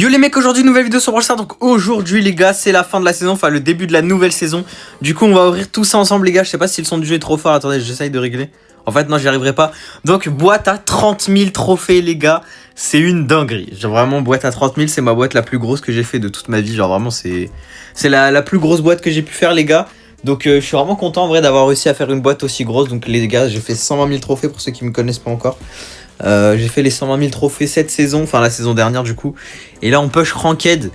Yo les mecs, aujourd'hui nouvelle vidéo sur Brawl Stars. Donc aujourd'hui les gars, c'est la fin de la saison, enfin le début de la nouvelle saison. Du coup on va ouvrir tout ça ensemble les gars. Je sais pas si le son du jeu est trop fort, attendez j'essaye de régler. En fait non, j'y arriverai pas. Donc boîte à 30 000 trophées les gars. C'est une dinguerie, genre vraiment boîte à 30 000, c'est ma boîte la plus grosse que j'ai fait de toute ma vie. Genre vraiment c'est la plus grosse boîte que j'ai pu faire les gars. Donc je suis vraiment content en vrai d'avoir réussi à faire une boîte aussi grosse. Donc les gars, j'ai fait 120 000 trophées pour ceux qui me connaissent pas encore. J'ai fait les 120 000 trophées cette saison, enfin la saison dernière du coup. Et là on push ranked.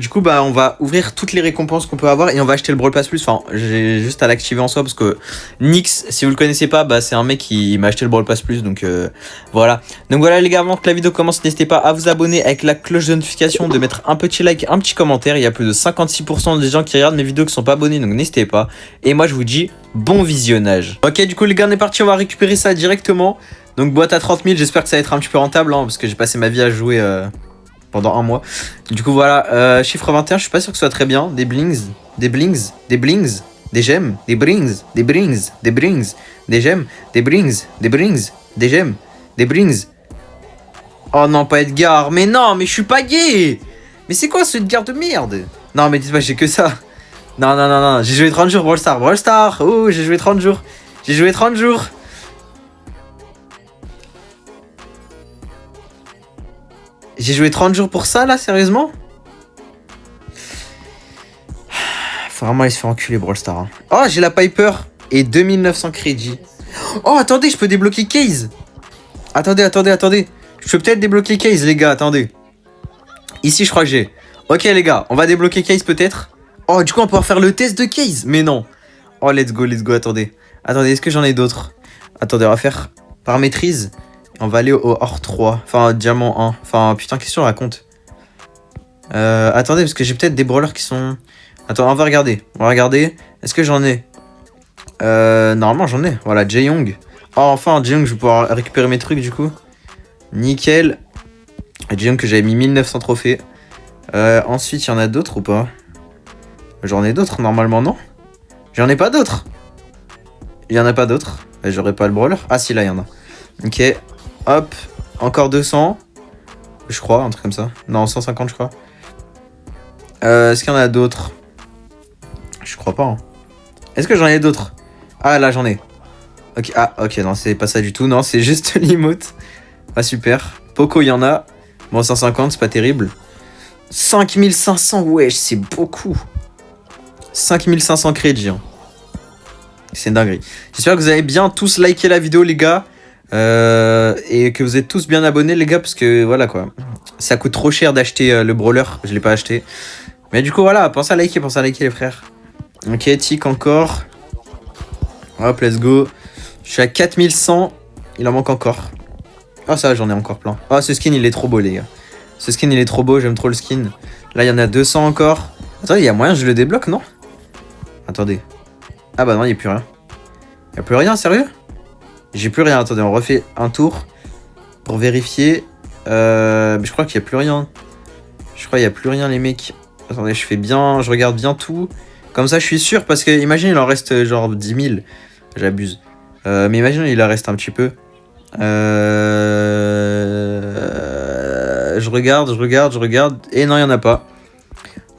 Du coup bah on va ouvrir toutes les récompenses qu'on peut avoir et on va acheter le Brawl Pass Plus. Enfin j'ai juste à l'activer en soi parce que Nyx, si vous le connaissez pas, bah c'est un mec qui m'a acheté le Brawl Pass Plus. Donc voilà. Donc voilà les gars, avant que la vidéo commence, n'hésitez pas à vous abonner avec la cloche de notification, de mettre un petit like, un petit commentaire. Il y a plus de 56% des gens qui regardent mes vidéos qui sont pas abonnés, donc n'hésitez pas. Et moi je vous dis bon visionnage. Ok, du coup les gars on est parti, on va récupérer ça directement. Donc boîte à 30 000, j'espère que ça va être un petit peu rentable hein, parce que j'ai passé ma vie à jouer pendant un mois. Du coup voilà, chiffre 21, je suis pas sûr que ce soit très bien. Des blings, des blings, des blings, des gemmes, des brings, des brings, des brings, des gemmes, des brings, des brings, des gemmes, des brings. Oh non, pas Edgar, mais non, mais je suis pas gay. Mais c'est quoi ce Edgar de merde? Non mais dites-moi, j'ai que ça. Non, non, non, non, j'ai joué 30 jours Brawl Stars, Brawl Stars, oh j'ai joué 30 jours. J'ai joué 30 jours. J'ai joué 30 jours pour ça là, sérieusement? Faut vraiment aller se faire enculer Brawl Stars hein. Oh j'ai la Piper et 2900 crédits. Oh attendez, je peux débloquer Case. Attendez, attendez, attendez. Je peux peut-être débloquer Case les gars, attendez. Ici je crois que j'ai. Ok les gars, on va débloquer Case peut-être. Oh du coup on va pouvoir faire le test de Case. Mais non. Oh let's go, attendez. Attendez, est-ce que j'en ai d'autres? Attendez, on va faire par maîtrise. On va aller au or 3, enfin diamant 1. Enfin putain, qu'est-ce qu'on raconte? Attendez, parce que j'ai peut-être des brawlers qui sont... Attends, on va regarder. On va regarder. Est-ce que j'en ai? Normalement j'en ai. Voilà, Jae-Young. Oh enfin, Jae-Young, je vais pouvoir récupérer mes trucs du coup. Nickel. Jae-Young que j'avais mis 1900 trophées. Ensuite, il y en a d'autres ou pas? J'en ai d'autres normalement, non? J'en ai pas d'autres. Il y en a pas d'autres. J'aurais pas le brawler. Ah si, là il y en a. Ok. Hop, encore 200. Je crois, un truc comme ça. Non, 150 je crois. Est-ce qu'il y en a d'autres? Je crois pas. Hein. Est-ce que j'en ai d'autres? Ah, là j'en ai. Ok, ah, ok, non, c'est pas ça du tout. Non, c'est juste l'emote. Ah, super. Poco, il y en a. Bon, 150, c'est pas terrible. 5500, wesh, c'est beaucoup. 5500 crédits. Hein. C'est une dinguerie. J'espère que vous avez bien tous liké la vidéo, les gars. Et que vous êtes tous bien abonnés les gars, parce que voilà quoi, ça coûte trop cher d'acheter le brawler, je l'ai pas acheté, mais du coup voilà, pensez à liker les frères. Ok, tic encore, hop let's go, je suis à 4100, il en manque encore. Oh ça j'en ai encore plein. Oh ce skin il est trop beau les gars, ce skin il est trop beau, j'aime trop le skin. Là il y en a 200 encore. Attendez, il y a moyen que je le débloque non? Attendez, ah bah non il n'y a plus rien. Il n'y a plus rien, sérieux? J'ai plus rien, attendez, on refait un tour pour vérifier. Mais je crois qu'il n'y a plus rien. Je crois qu'il n'y a plus rien les mecs. Attendez, je regarde bien tout. Comme ça je suis sûr, parce que imagine il en reste genre 10 000. J'abuse. Mais imagine il en reste un petit peu. Je regarde. Et non, il n'y en a pas.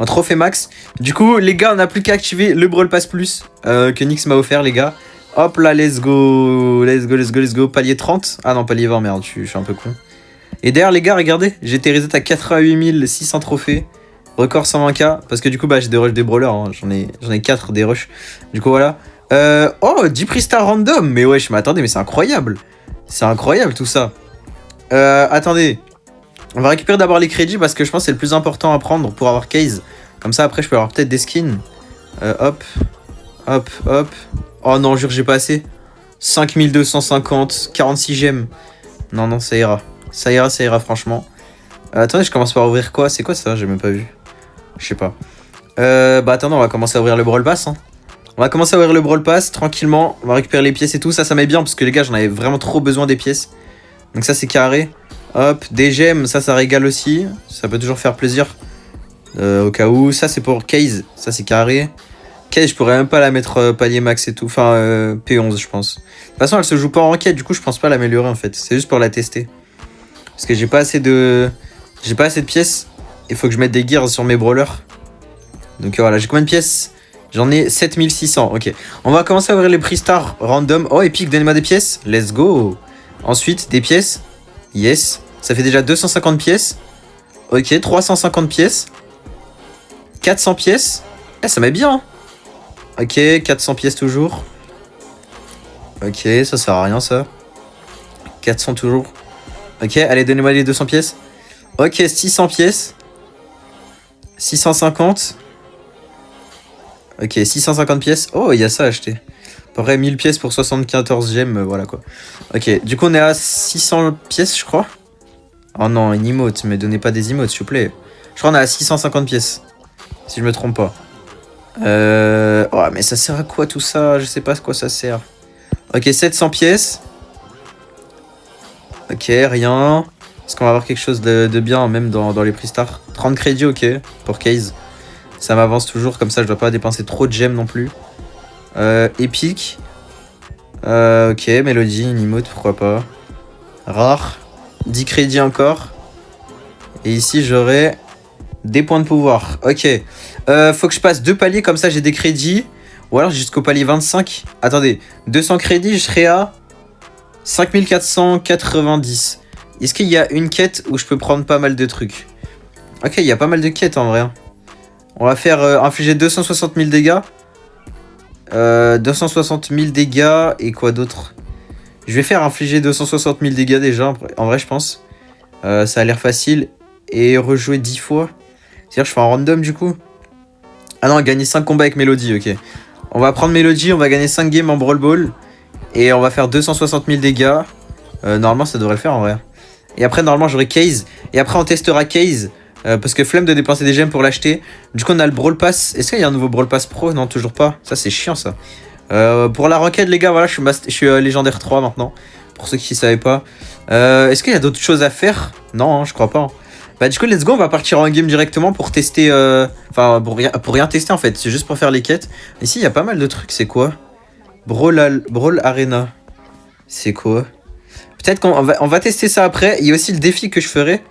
Un trophée max. Du coup les gars, on n'a plus qu'à activer le Brawl Pass Plus que Nyx m'a offert les gars. Hop là, let's go, palier 30. Ah non, palier 20, merde, je suis un peu con. Et d'ailleurs les gars, regardez, j'ai été reset à 88 600 trophées. Record 120k, parce que du coup, bah j'ai des rushs des brawlers, hein. J'en ai 4 des rushs. Du coup, voilà. Oh, 10 prix star random. Mais wesh, mais attendez, mais c'est incroyable. C'est incroyable tout ça. Attendez. On va récupérer d'abord les crédits, parce que je pense que c'est le plus important à prendre pour avoir case. Comme ça, après, je peux avoir peut-être des skins. Hop. Oh non, jure, j'ai pas assez. 5250, 46 gemmes. Non, non, ça ira. Ça ira, franchement. Attendez, je commence par ouvrir quoi? C'est quoi ça? J'ai même pas vu. Je sais pas. Bah attendez, on va commencer à ouvrir le Brawl Pass. Hein. On va commencer à ouvrir le Brawl Pass tranquillement. On va récupérer les pièces et tout. Ça m'est bien parce que les gars, j'en avais vraiment trop besoin des pièces. Donc ça, c'est carré. Hop, des gemmes, ça régale aussi. Ça peut toujours faire plaisir. Au cas où. Ça, c'est pour Case. Ça, c'est carré. Je pourrais même pas la mettre palier max et tout. Enfin, P11, je pense. De toute façon, elle se joue pas en ranked. Du coup, je pense pas l'améliorer en fait. C'est juste pour la tester. Parce que j'ai pas assez de pièces. Il faut que je mette des gears sur mes brawlers. Donc voilà, j'ai combien de pièces? J'en ai 7600, ok. On va commencer à ouvrir les prix stars random. Oh, Epic, donnez-moi des pièces. Let's go. Ensuite, des pièces. Yes. Ça fait déjà 250 pièces. Ok, 350 pièces. 400 pièces. Eh, ça met bien. Hein. Ok, 400 pièces toujours. Ok, ça sert à rien ça. 400 toujours. Ok, allez, donnez-moi les 200 pièces. Ok, 600 pièces. 650. Ok, 650 pièces. Oh, il y a ça à acheter. Pareil, 1000 pièces pour 74 gemmes, voilà quoi. Ok, du coup on est à 600 pièces, je crois. Oh non, une emote, mais donnez pas des emotes, s'il vous plaît. Je crois qu'on est à 650 pièces. Si je me trompe pas. Oh, mais ça sert à quoi tout ça? Je sais pas à quoi ça sert. Ok, 700 pièces. Ok, rien. Est-ce qu'on va avoir quelque chose de bien, même dans les prix stars? 30 crédits, ok, pour case. Ça m'avance toujours, comme ça je dois pas dépenser trop de gemmes non plus. Epic. Ok, Mélodie, une emote, pourquoi pas. Rare. 10 crédits encore. Et ici j'aurai des points de pouvoir. Ok. Faut que je passe 2 paliers, comme ça j'ai des crédits. Ou alors jusqu'au palier 25. Attendez, 200 crédits, je serai à 5490. Est-ce qu'il y a une quête où je peux prendre pas mal de trucs? Ok, il y a pas mal de quêtes en vrai. On va faire infliger 260 000 dégâts. 260 000 dégâts et quoi d'autre? Je vais faire infliger 260 000 dégâts déjà, en vrai je pense. Ça a l'air facile. Et rejouer 10 fois. C'est-à-dire je fais un random du coup. Ah non, gagner 5 combats avec Mélodie, ok. On va prendre Mélodie, on va gagner 5 games en Brawl Ball. Et on va faire 260 000 dégâts. Normalement ça devrait le faire en vrai. Et après normalement j'aurai Case. Et après on testera Case. Parce que flemme de dépenser des gemmes pour l'acheter. Du coup on a le Brawl Pass. Est-ce qu'il y a un nouveau Brawl Pass Pro? Non, toujours pas. Ça c'est chiant ça. Pour la ranked les gars, voilà, je suis légendaire 3 maintenant. Pour ceux qui ne savaient pas. Est-ce qu'il y a d'autres choses à faire? Non, hein, je crois pas. Hein. Bah du coup let's go, on va partir en game directement pour tester. Enfin pour rien tester en fait. C'est juste pour faire les quêtes. Ici il y a pas mal de trucs, c'est quoi? Brawl Arena. C'est quoi? Peut-être qu'on va tester ça après. Il y a aussi le défi que je ferai.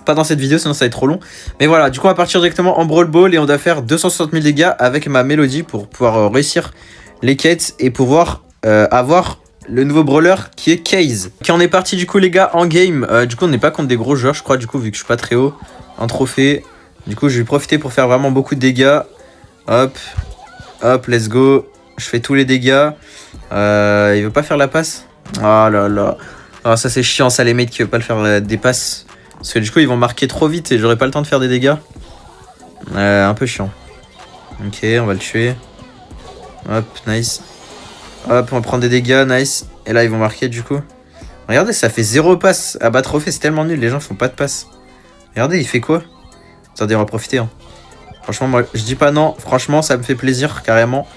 Pas dans cette vidéo, sinon ça va être trop long. Mais voilà, du coup on va partir directement en Brawl Ball et on doit faire 260 000 dégâts avec ma Mélodie pour pouvoir réussir les quêtes et pouvoir avoir le nouveau brawler qui est Case. Ok, on est parti du coup les gars en game. Du coup on n'est pas contre des gros joueurs je crois, du coup vu que je suis pas très haut. Un trophée. Du coup je vais profiter pour faire vraiment beaucoup de dégâts. Hop. Hop, let's go. Je fais tous les dégâts. Il veut pas faire la passe. Oh là là. Oh, ça c'est chiant ça les mates qui veulent pas le faire des passes. Parce que du coup ils vont marquer trop vite et j'aurai pas le temps de faire des dégâts. Un peu chiant. Ok, on va le tuer. Hop, nice. Hop, on va prendre des dégâts, nice. Et là ils vont marquer du coup. Regardez, ça fait 0 passe. Ah bah trophée c'est tellement nul, les gens font pas de passe. Regardez, il fait quoi? Attendez, on va profiter. Hein. Franchement, moi je dis pas non. Franchement, ça me fait plaisir carrément.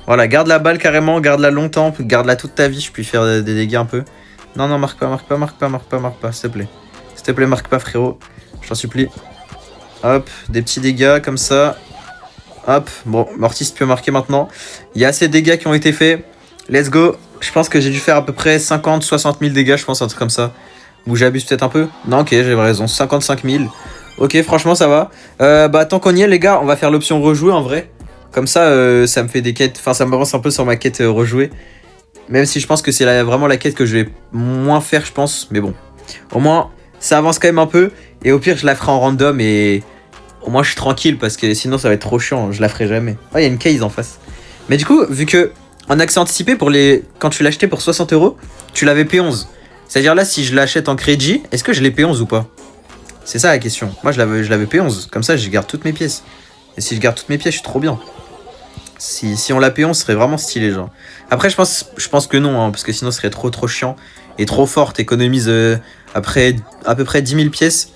Voilà, garde la balle carrément, garde-la longtemps, garde-la toute ta vie. Je puis faire des dégâts un peu. Non, non, marque pas, marque pas, marque pas, marque pas, marque pas, s'il te plaît. S'il te plaît, marque pas, frérot. Je t'en supplie. Hop, des petits dégâts comme ça. Hop, bon, Mortis peut marquer maintenant. Il y a assez de dégâts qui ont été faits. Let's go. Je pense que j'ai dû faire à peu près 50-60 000 dégâts, je pense, un truc comme ça. Ou j'abuse peut-être un peu. Non, ok, j'ai raison. 55 000. Ok, franchement, ça va. Bah, tant qu'on y est, les gars, on va faire l'option rejouer en vrai. Comme ça, ça me fait des quêtes. Enfin, ça m'avance un peu sur ma quête rejouer. Même si je pense que c'est vraiment la quête que je vais moins faire, je pense. Mais bon, au moins, ça avance quand même un peu. Et au pire, je la ferai en random et au moins, je suis tranquille parce que sinon, ça va être trop chiant. Je la ferai jamais. Oh, il y a une case en face. Mais du coup, vu que en accès anticipé, quand tu l'achetais pour 60 €, tu l'avais P11. C'est-à-dire là, si je l'achète en crédit, est-ce que je l'ai P11 ou pas? C'est ça la question. Moi, je l'avais P11. Comme ça, je garde toutes mes pièces. Et si je garde toutes mes pièces, je suis trop bien. Si on l'a P11, ce serait vraiment stylé, genre. Après, je pense que non, hein, parce que sinon, ce serait trop chiant. Et trop fort, t'économises après à peu près 10 000 pièces.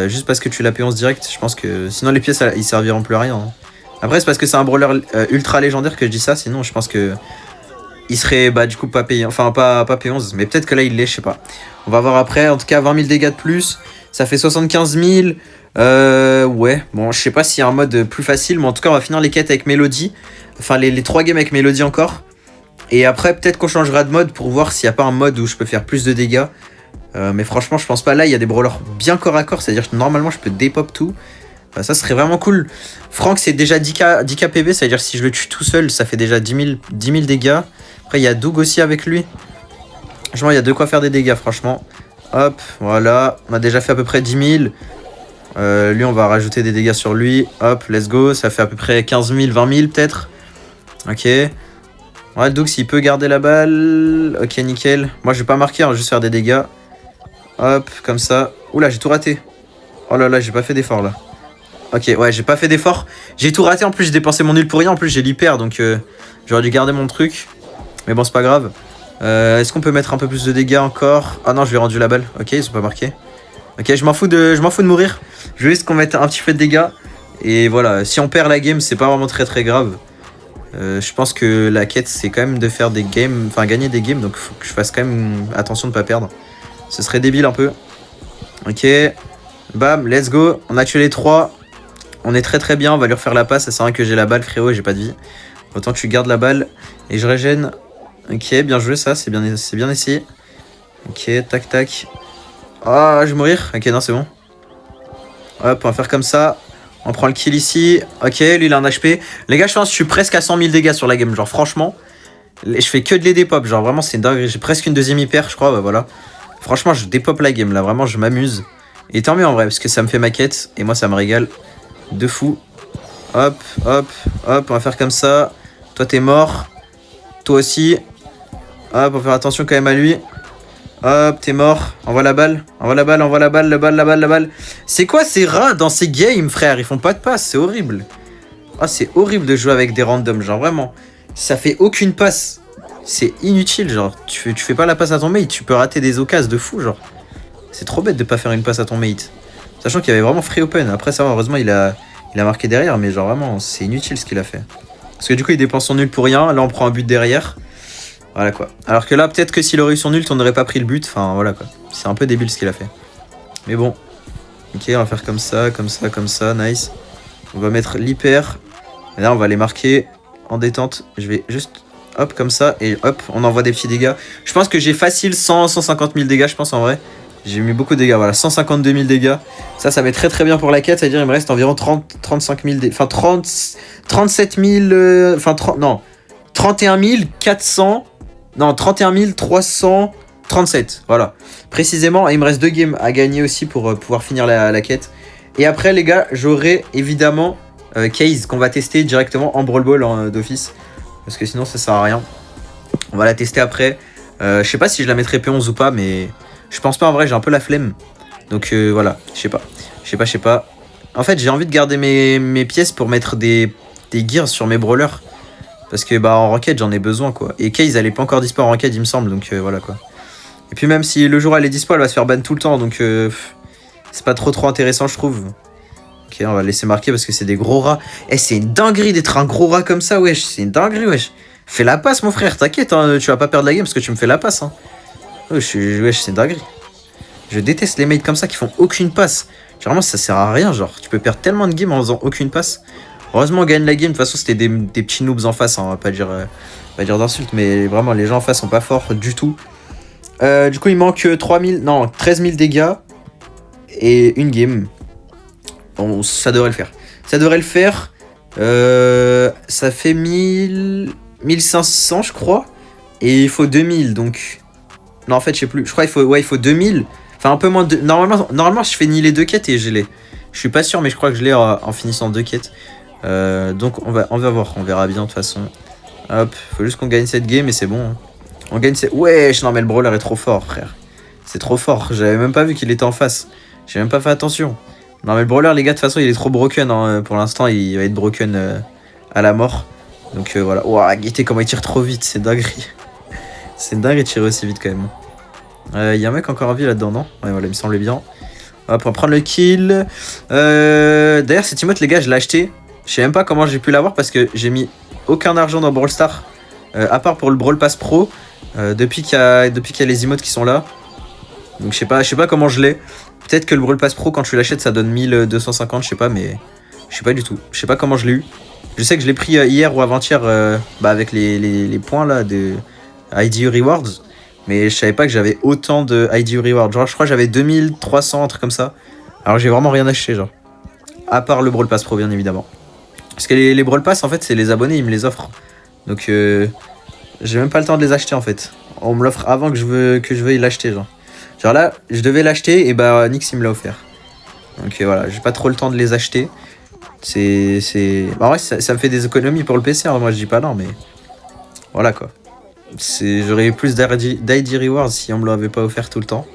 Juste parce que tu l'as P11 direct. Je pense que sinon, les pièces, ils serviront plus à rien. Hein. Après, c'est parce que c'est un brawler ultra légendaire que je dis ça. Sinon, je pense que il serait bah, du coup pas payé. Enfin, pas P11. Mais peut-être que là, il l'est, je sais pas. On va voir après. En tout cas, 20 000 dégâts de plus. Ça fait 75 000. Ouais, bon, je sais pas s'il y a un mode plus facile, mais en tout cas, on va finir les quêtes avec Mélodie. Enfin, les 3 games avec Mélodie encore. Et après, peut-être qu'on changera de mode pour voir s'il n'y a pas un mode où je peux faire plus de dégâts. Mais franchement, je pense pas. Là, il y a des brawlers bien corps à corps. C'est-à-dire que normalement, je peux dépop tout. Ça serait vraiment cool. Franck, c'est déjà 10k PV. C'est-à-dire que si je le tue tout seul, ça fait déjà 10 000 dégâts. Après, il y a Doug aussi avec lui. Franchement, il y a de quoi faire des dégâts, franchement. Hop, voilà. On a déjà fait à peu près 10 000. Lui, on va rajouter des dégâts sur lui. Hop, let's go. Ça fait à peu près 15 000, 20 000 peut-être. Ok. Ouais, Doug, s'il peut garder la balle. Ok, nickel. Moi, je vais pas marquer, hein, juste faire des dégâts. Hop, comme ça. Oula, j'ai tout raté. Oh là là, j'ai pas fait d'effort là. Ok, ouais, j'ai pas fait d'effort. J'ai tout raté. En plus, j'ai dépensé mon nul pour rien. En plus, j'ai l'hyper. Donc, j'aurais dû garder mon truc. Mais bon, c'est pas grave. Est-ce qu'on peut mettre un peu plus de dégâts encore? Ah non, je lui ai rendu la balle. Ok, ils sont pas marqués. Ok, je m'en fous de mourir. Je veux juste qu'on mette un petit peu de dégâts. Et voilà, si on perd la game, c'est pas vraiment très grave. Je pense que la quête, c'est quand même de faire des games. Enfin, gagner des games. Donc, faut que je fasse quand même attention de pas perdre. Ce serait débile un peu. Ok. Bam, let's go. On a tué les 3. On est très bien. On va lui refaire la passe. Ça sert à rien que j'ai la balle, frérot, et j'ai pas de vie. Autant que tu gardes la balle. Et je régène. Ok, bien joué ça. C'est bien essayé. Ok, tac, tac. Ah, je vais mourir. Ok, non, c'est bon. Hop, on va faire comme ça. On prend le kill ici. Ok, lui, il a un HP. Les gars, je pense que je suis presque à 100 000 dégâts sur la game. Genre, franchement, je fais que de les dépop. Genre, vraiment, c'est dingue. J'ai presque une deuxième hyper, je crois. Bah voilà. Franchement, je dépop la game là. Vraiment, je m'amuse. Et tant mieux en vrai, parce que ça me fait ma quête. Et moi, ça me régale de fou. Hop, hop, hop. On va faire comme ça. Toi, t'es mort. Toi aussi. Hop, on va faire attention quand même à lui. Hop, t'es mort. Envoie la balle. Envoie la balle, envoie la balle, la balle. C'est quoi ces rats dans ces games, frère? Ils font pas de passe, c'est horrible. Ah, c'est horrible de jouer avec des randoms, genre vraiment. Ça fait aucune passe. C'est inutile, genre. Tu fais pas la passe à ton mate, tu peux rater des occasions de fou, genre. C'est trop bête de pas faire une passe à ton mate. Sachant qu'il y avait vraiment free open. Après ça, heureusement, il a marqué derrière, mais genre vraiment, c'est inutile ce qu'il a fait. Parce que du coup, il dépense son nul pour rien. Là, on prend un but derrière. Voilà quoi. Alors que là, peut-être que s'il aurait eu son ult, on n'aurait pas pris le but. Enfin, voilà quoi. C'est un peu débile ce qu'il a fait. Mais bon. Ok, on va faire comme ça, comme ça, comme ça. Nice. On va mettre l'hyper. Et là, on va les marquer en détente. Je vais juste... Hop, comme ça. Et hop, on envoie des petits dégâts. Je pense que j'ai facile 150 000 dégâts, je pense en vrai. J'ai mis beaucoup de dégâts. Voilà, 152 000 dégâts. Ça met très bien pour la quête. C'est-à-dire, il me reste environ 35 000 dégâts. Enfin, 37 000... Enfin, non. 31 400... Non, 31 337, voilà. Précisément, et il me reste 2 games à gagner aussi pour pouvoir finir la quête. Et après, les gars, j'aurai évidemment Case qu'on va tester directement en Brawl Ball d'office. Parce que sinon, ça sert à rien. On va la tester après. Je sais pas si je la mettrai P11 ou pas, mais je pense pas en vrai, j'ai un peu la flemme. Donc voilà, je sais pas. En fait, j'ai envie de garder mes pièces pour mettre des gears sur mes brawlers. Parce que bah en ranked j'en ai besoin quoi. Et Case elle est pas encore dispo en ranked il me semble donc voilà quoi. Et puis même si le jour elle est dispo elle va se faire ban tout le temps donc c'est pas trop intéressant je trouve. Ok on va laisser marquer parce que c'est des gros rats. Eh c'est une dinguerie d'être un gros rat comme ça wesh. C'est une dinguerie wesh. Fais la passe mon frère t'inquiète hein, tu vas pas perdre la game parce que tu me fais la passe hein. Wesh c'est une dinguerie. Je déteste les mates comme ça qui font aucune passe. Généralement ça sert à rien genre. Tu peux perdre tellement de games en faisant aucune passe. Heureusement on gagne la game, de toute façon c'était des petits noobs en face, hein, on va pas dire d'insultes, mais vraiment les gens en face sont pas forts du tout. Du coup il manque 13 000 dégâts et une game. Bon, ça devrait le faire. Ça fait 1500 je crois, et il faut 2000 donc... Non en fait je sais plus, je crois il faut 2000, enfin un peu moins de... Normalement je fais ni les 2 quêtes et je l'ai. Je suis pas sûr mais je crois que je l'ai en finissant 2 quêtes. Donc on va voir, on verra bien de toute façon. Hop, faut juste qu'on gagne cette game et c'est bon. Hein. On gagne cette... Wesh, non mais le brawler est trop fort frère. C'est trop fort, j'avais même pas vu qu'il était en face. J'ai même pas fait attention. Non mais le brawler les gars de toute façon il est trop broken hein. Pour l'instant il va être broken à la mort. Donc voilà. Ouah, guettez comment il tire trop vite, c'est dinguerie. C'est une dinguerie de tirer aussi vite quand même. Y a un mec encore en vie là-dedans non? Ouais voilà il me semblait bien. Hop on va prendre le kill. D'ailleurs cette emote les gars je l'ai acheté. Je sais même pas comment j'ai pu l'avoir parce que j'ai mis aucun argent dans Brawl Stars. À part pour le Brawl Pass Pro. Depuis qu'il y a les emotes qui sont là. Donc je sais pas comment je l'ai. Peut-être que le Brawl Pass Pro quand tu l'achètes ça donne 1250 je sais pas mais... Je sais pas du tout. Je sais pas comment je l'ai eu. Je sais que je l'ai pris hier ou avant-hier avec les points là de IDU Rewards. Mais je savais pas que j'avais autant de ID Reward. Genre, je crois que j'avais 2300, un truc comme ça. Alors, j'ai vraiment rien acheté, genre. À part le Brawl Pass Pro, bien évidemment. Parce que les Brawl Pass, en fait, c'est les abonnés, ils me les offrent. Donc, j'ai même pas le temps de les acheter, en fait. On me l'offre avant que je veuille l'acheter, genre. Genre là, je devais l'acheter et bah, Nix, il me l'a offert. Donc, voilà, j'ai pas trop le temps de les acheter. Bah, en vrai, ça me fait des économies pour le PC, hein. Moi, je dis pas non, mais... Voilà, quoi. J'aurais eu plus d'ID Rewards si on me l'avait pas offert tout le temps.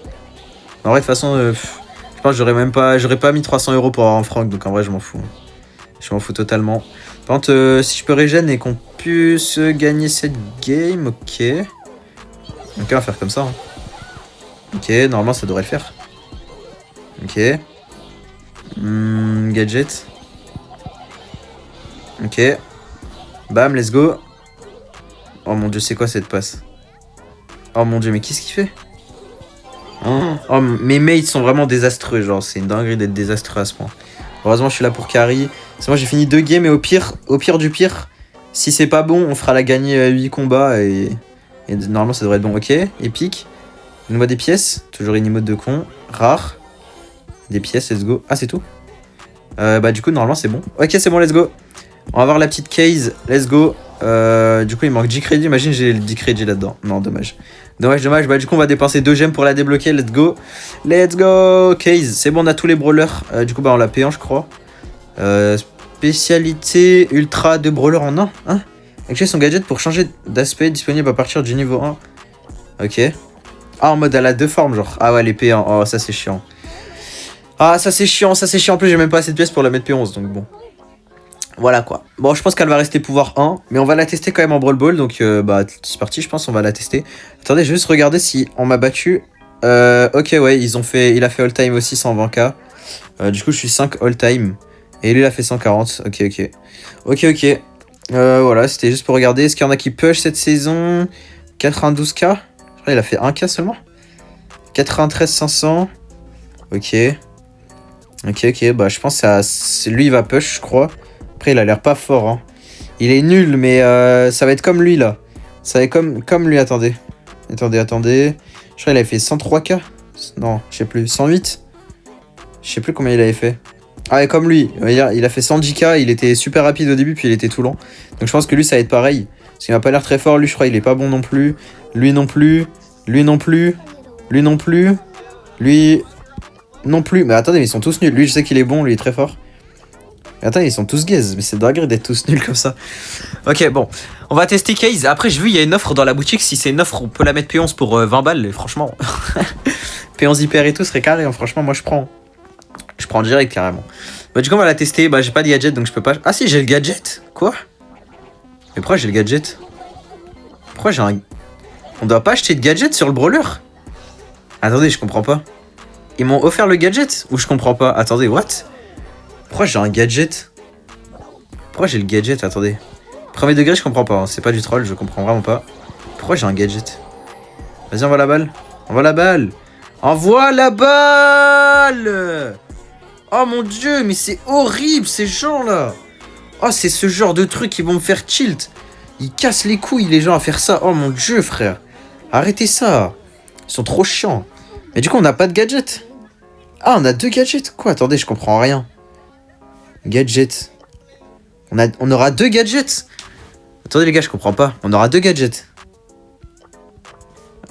En vrai, de toute façon, je pense que j'aurais pas mis 300 € pour avoir un franc, donc en vrai, je m'en fous. Je m'en fous totalement. Par contre, si je peux régène et qu'on puisse gagner cette game, ok. Ok, on va faire comme ça. Hein. Ok, normalement, ça devrait le faire. Ok. Gadget. Ok. Bam, let's go. Oh mon dieu, c'est quoi cette passe? Oh mon dieu, mais qu'est-ce qu'il fait? Oh, mes mates sont vraiment désastreux, genre c'est une dinguerie d'être désastreux à ce point. Heureusement je suis là pour carry. C'est moi j'ai fini 2 games et au pire du pire, si c'est pas bon, on fera la gagner à 8 combats et normalement ça devrait être bon. Ok, épique. Donne-moi des pièces, toujours une emote de con. Rare. Des pièces, let's go. Ah c'est tout? Bah du coup normalement c'est bon. Ok c'est bon, let's go. On va voir la petite case, let's go. Du coup il manque 10 crédits, imagine j'ai le 10 crédits là-dedans. Non, dommage. Dommage, bah du coup on va dépenser 2 gemmes pour la débloquer, let's go. Let's go, case, c'est bon on a tous les brawlers. Du coup bah on l'a payant je crois. Spécialité ultra de brawler en 1, hein. Activer son gadget pour changer d'aspect, disponible à partir du niveau 1. Ok. Ah en mode elle a 2 formes genre. Ah ouais les P1, oh ça c'est chiant. Ah ça c'est chiant, en plus j'ai même pas assez de pièces pour la mettre P11 donc bon. Voilà quoi. Bon, je pense qu'elle va rester pouvoir 1, mais on va la tester quand même en Brawl Ball, donc bah c'est parti, je pense on va la tester. Attendez, je vais juste regarder si on m'a battu. Ok, ouais, il a fait all time aussi 120k. Du coup, je suis 5 all time. Et lui, il a fait 140. Ok. Voilà, c'était juste pour regarder. Est-ce qu'il y en a qui push cette saison? 92k. Je crois qu'il a fait 1k seulement. 93 500. Ok, bah je pense que lui, il va push, je crois. Après, il a l'air pas fort. Hein. Il est nul, mais ça va être comme lui, là. Ça va être comme lui, attendez. Attendez. Je crois qu'il avait fait 103k. Non, je sais plus. 108. Je sais plus combien il avait fait. Ah ouais, comme lui. Il a fait 110k. Il était super rapide au début, puis il était tout lent. Donc je pense que lui, ça va être pareil. Parce qu'il m'a pas l'air très fort. Lui, je crois il est pas bon non plus. Lui non plus. Lui non plus. Lui non plus. Lui non plus. Mais attendez, mais ils sont tous nuls. Lui, je sais qu'il est bon. Lui, il est très fort. Attends, ils sont tous gaze, mais c'est dingue d'être tous nuls comme ça. Ok, bon. On va tester Case. Après, j'ai vu, il y a une offre dans la boutique. Si c'est une offre, on peut la mettre P11 pour 20 balles. Et franchement, P11 hyper et tout serait carré. Hein. Franchement, moi, je prends. Je prends direct, carrément. Bah, du coup, on va la tester. Bah, j'ai pas de gadget, donc je peux pas... Ah si, j'ai le gadget. Quoi? Mais pourquoi j'ai le gadget? Pourquoi j'ai un... On doit pas acheter de gadget sur le brawler? Attendez, je comprends pas. Ils m'ont offert le gadget? Ou je comprends pas? Attendez, what? Pourquoi j'ai un gadget? Pourquoi j'ai le gadget? Attendez. Premier degré, je comprends pas. Hein. C'est pas du troll, je comprends vraiment pas. Pourquoi j'ai un gadget? Vas-y, envoie la balle. Envoie la balle. Envoie la balle! Oh mon dieu, mais c'est horrible ces gens-là. Oh, c'est ce genre de trucs qui vont me faire tilt. Ils cassent les couilles, les gens, à faire ça. Oh mon dieu, frère. Arrêtez ça. Ils sont trop chiants. Mais du coup, on n'a pas de gadget. Ah, on a 2 gadgets? Quoi? Attendez, je comprends rien. Gadget. On aura 2 gadgets. Attendez les gars, je comprends pas. On aura 2 gadgets.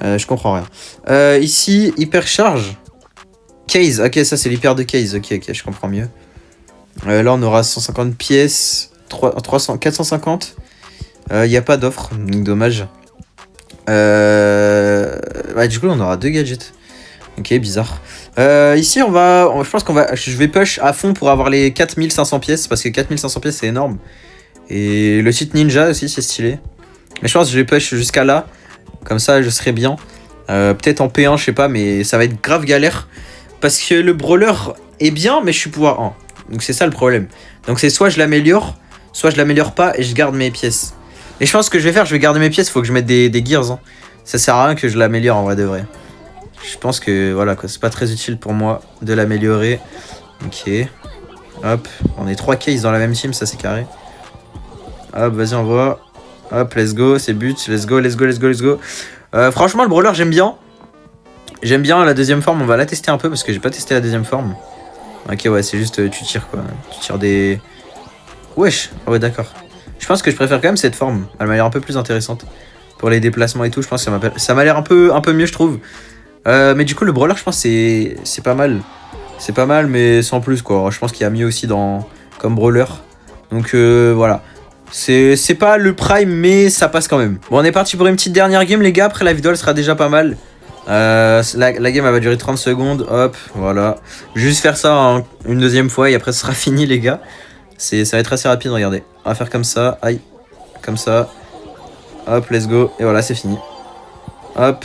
Je comprends rien. Ici, hypercharge. Case. Ok, ça c'est l'hyper de case. Ok, je comprends mieux. Là, on aura 150 pièces. 450. Y a pas d'offre. Donc dommage. Bah, du coup, on aura 2 gadgets. Ok, bizarre. Ici, je pense je vais push à fond pour avoir les 4500 pièces. Parce que 4500 pièces, c'est énorme. Et le site ninja aussi, c'est stylé. Mais je pense que je vais push jusqu'à là. Comme ça, je serai bien. Peut-être en P1, je sais pas, mais ça va être grave galère. Parce que le brawler est bien, mais je suis pouvoir 1. Donc c'est ça le problème. Donc c'est soit je l'améliore, soit je l'améliore pas et je garde mes pièces. Et je pense que je vais faire, je vais garder mes pièces. Faut que je mette des gears. Hein. Ça sert à rien que je l'améliore en vrai de vrai. Je pense que voilà quoi, c'est pas très utile pour moi de l'améliorer. Ok. Hop, on est 3 cases dans la même team, ça c'est carré. Hop, vas-y, on voit. Hop, let's go, c'est but, let's go. Franchement, le brawler, j'aime bien. J'aime bien la deuxième forme, on va la tester un peu parce que j'ai pas testé la deuxième forme. Ok, ouais, c'est juste tu tires quoi. Tu tires des. Wesh, ah ouais, d'accord. Je pense que je préfère quand même cette forme. Elle m'a l'air un peu plus intéressante. Pour les déplacements et tout, je pense que ça m'a l'air un peu mieux, je trouve. Mais du coup, le brawler, je pense que c'est pas mal. C'est pas mal, mais sans plus quoi. Je pense qu'il y a mieux aussi comme brawler. Donc voilà. C'est pas le prime, mais ça passe quand même. Bon, on est parti pour une petite dernière game, les gars. Après, la vidéo, elle sera déjà pas mal. La game, elle va durer 30 secondes. Hop, voilà. Juste faire ça une deuxième fois et après, ce sera fini, les gars. Ça va être assez rapide, regardez. On va faire comme ça. Aïe. Comme ça. Hop, let's go. Et voilà, c'est fini. Hop.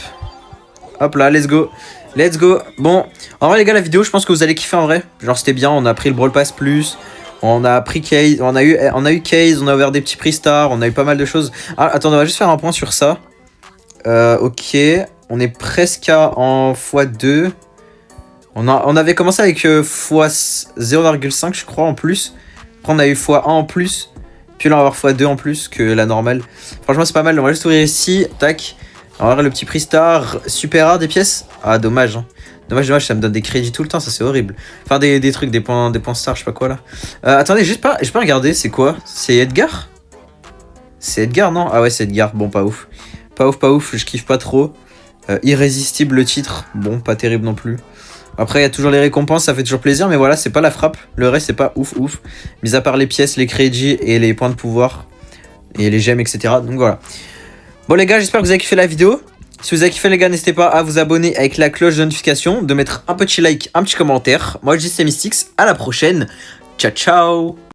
Hop là, let's go. Let's go. Bon, en vrai, les gars, la vidéo, je pense que vous allez kiffer en vrai. Genre, c'était bien. On a pris le Brawl Pass plus. On a pris Case. On a eu Case. On a ouvert des petits prix stars. On a eu pas mal de choses. Ah, attendez, on va juste faire un point sur ça. Ok. On est presque en x2. On avait commencé avec x 0,5, je crois, en plus. Après, on a eu x1 en plus. Puis là, on va avoir x2 en plus que la normale. Franchement, c'est pas mal. On va juste ouvrir ici. Tac. On va voir le petit prix star. Super rare des pièces. Ah, dommage. Hein. Dommage, ça me donne des crédits tout le temps. Ça, c'est horrible. Enfin, des trucs, des points stars, je sais pas quoi là. Attendez, j'ai pas regardé. C'est quoi? C'est Edgar? C'est Edgar, non? Ah ouais, c'est Edgar. Bon, pas ouf. Pas ouf. Je kiffe pas trop. Irrésistible le titre. Bon, pas terrible non plus. Après, il y a toujours les récompenses, ça fait toujours plaisir, mais voilà, c'est pas la frappe. Le reste, c'est pas ouf. Mis à part les pièces, les crédits et les points de pouvoir. Et les gemmes, etc. Donc voilà. Bon, les gars, j'espère que vous avez kiffé la vidéo. Si vous avez kiffé, les gars, n'hésitez pas à vous abonner avec la cloche de notification, de mettre un petit like, un petit commentaire. Moi, je dis c'est Mystix. À la prochaine. Ciao, ciao.